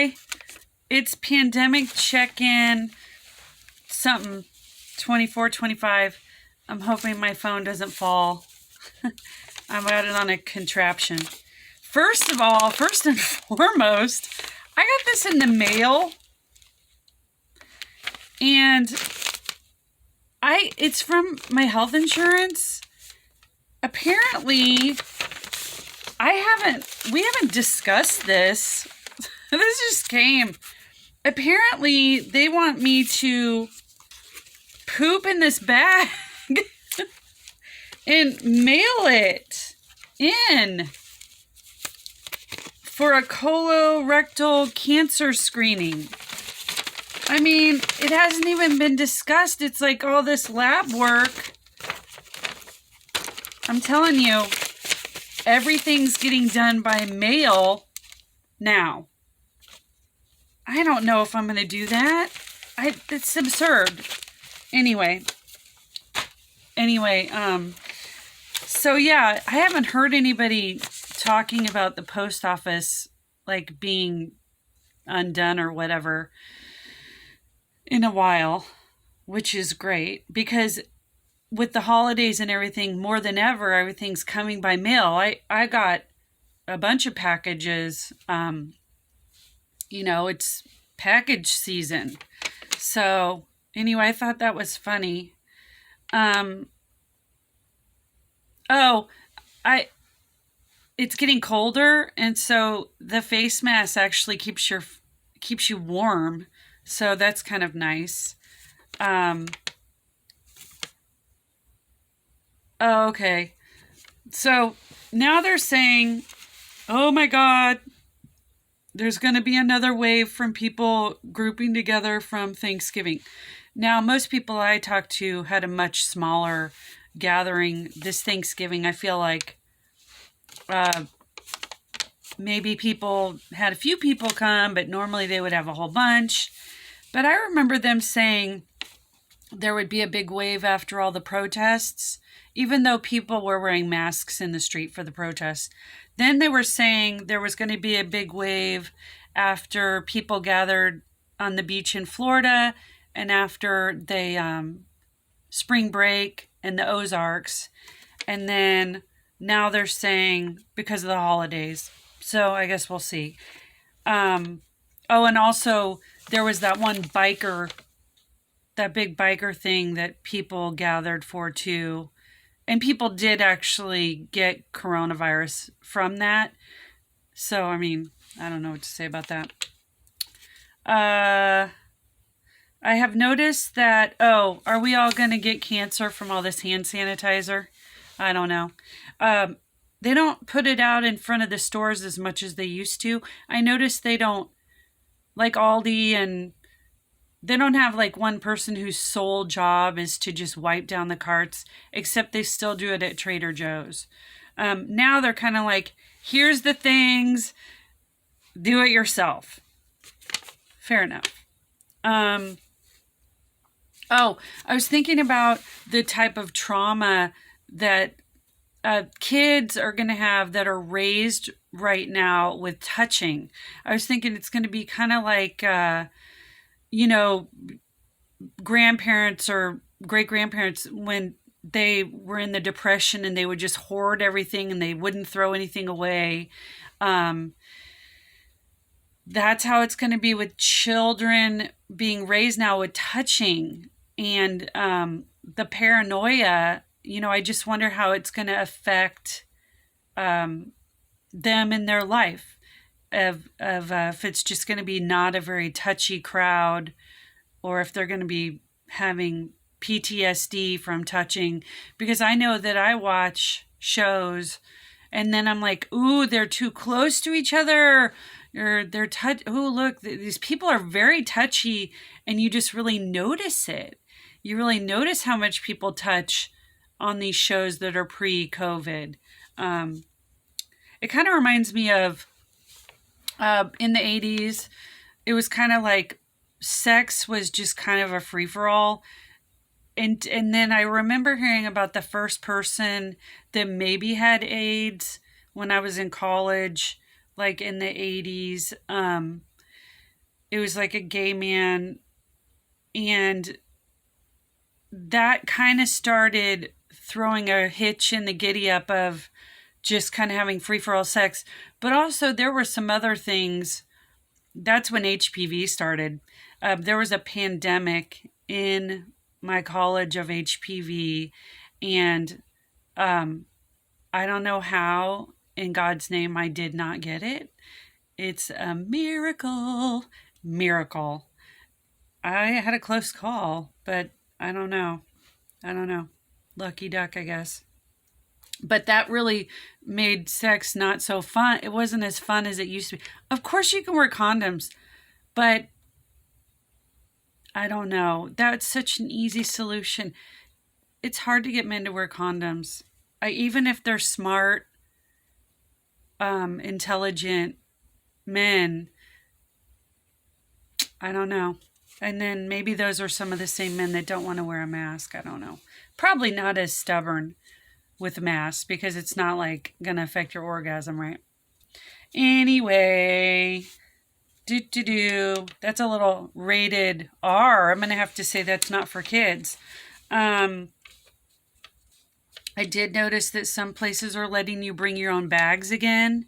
Hi. It's pandemic check-in something 2425. I'm hoping my phone doesn't fall. I've got it on a contraption. First of all, first and foremost, I got this in the mail. And it's from my health insurance. Apparently, we haven't discussed this. This just came. Apparently, they want me to poop in this bag and mail it in for a colorectal cancer screening. I mean, it hasn't even been discussed. It's like all this lab work. I'm telling you, everything's getting done by mail now. I don't know if I'm going to do that. It's absurd. Anyway, so yeah, I haven't heard anybody talking about the post office like being undone or whatever in a while, which is great because with the holidays and everything, more than ever, everything's coming by mail. I got a bunch of packages. It's package season. So anyway, I thought that was funny. It's getting colder, and so the face mask actually keeps you warm. So that's kind of nice. Okay. So now they're saying, oh my God, there's going to be another wave from people grouping together from Thanksgiving. Now, most people I talked to had a much smaller gathering this Thanksgiving. I feel like maybe people had a few people come, but normally they would have a whole bunch. But I remember them saying there would be a big wave after all the protests, even though people were wearing masks in the street for the protests. Then they were saying there was going to be a big wave after people gathered on the beach in Florida and after they spring break in the Ozarks. And then now they're saying because of the holidays. So I guess we'll see. And also there was that one that big biker thing that people gathered for too. And people did actually get coronavirus from that. So, I mean, I don't know what to say about that. I have noticed that, are we all going to get cancer from all this hand sanitizer? I don't know. They don't put it out in front of the stores as much as they used to. I noticed they don't, like Aldi, and they don't have like one person whose sole job is to just wipe down the carts, except they still do it at Trader Joe's. Now they're kind of like, here's the things, do it yourself. Fair enough. I was thinking about the type of trauma that kids are going to have that are raised right now with touching. I was thinking it's going to be kind of like, grandparents or great-grandparents when they were in the Depression and they would just hoard everything and they wouldn't throw anything away. That's how it's going to be with children being raised now with touching and the paranoia. I just wonder how it's going to affect them in their life. If it's just going to be not a very touchy crowd, or if they're going to be having PTSD from touching, because I know that I watch shows and then I'm like, ooh, they're too close to each other, or ooh, look, these people are very touchy, and you just really notice it. You really notice how much people touch on these shows that are pre-COVID. It kind of reminds me of in the 80s, it was kind of like sex was just kind of a free-for-all. And then I remember hearing about the first person that maybe had AIDS when I was in college, like in the 80s. it was like a gay man, and that kind of started throwing a hitch in the giddy up of just kind of having free for all sex. But also, there were some other things. That's when HPV started. There was a pandemic in my college of HPV, and I don't know how, in God's name, I did not get it. It's a miracle. Miracle. I had a close call, but I don't know. I don't know. Lucky duck, I guess. But that really made sex not so fun. It wasn't as fun as it used to be. Of course, you can wear condoms, but I don't know. That's such an easy solution. It's hard to get men to wear condoms. Even if they're smart, intelligent men, I don't know. And then maybe those are some of the same men that don't want to wear a mask. I don't know. Probably not as stubborn with masks because it's not like going to affect your orgasm, right? Anyway, that's a little rated R. I'm going to have to say that's not for kids. I did notice that some places are letting you bring your own bags again.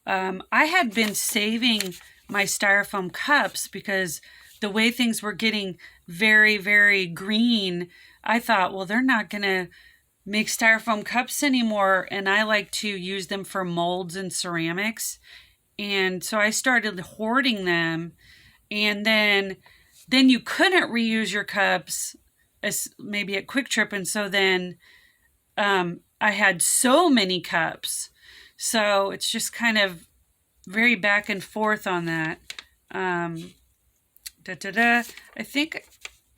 I had been saving my styrofoam cups because the way things were getting very, very green, I thought, well, they're not going to make styrofoam cups anymore. And I like to use them for molds and ceramics. And so I started hoarding them. And then you couldn't reuse your cups as maybe at Quick Trip. And so then I had so many cups. So it's just kind of very back and forth on that. I think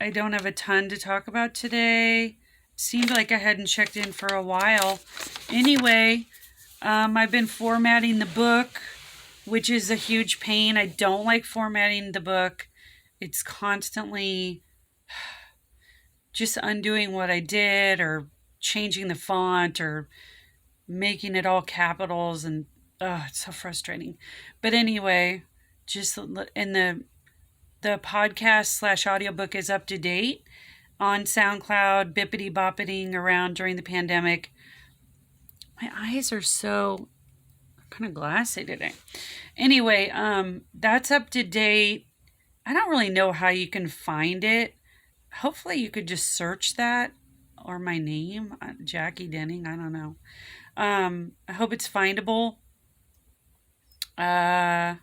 I don't have a ton to talk about today. Seemed like I hadn't checked in for a while. Anyway, I've been formatting the book, which is a huge pain. I don't like formatting the book. It's constantly just undoing what I did or changing the font or making it all capitals, and it's so frustrating. But anyway, just in the podcast / audiobook is up to date on SoundCloud, bippity boppiting around during the pandemic. My eyes are so kind of glassy today. Anyway, that's up to date. I don't really know how you can find it. Hopefully you could just search that or my name, Jackie Denning. I don't know. I hope it's findable. I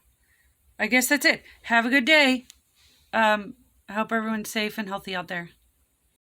guess that's it. Have a good day. I hope everyone's safe and healthy out there.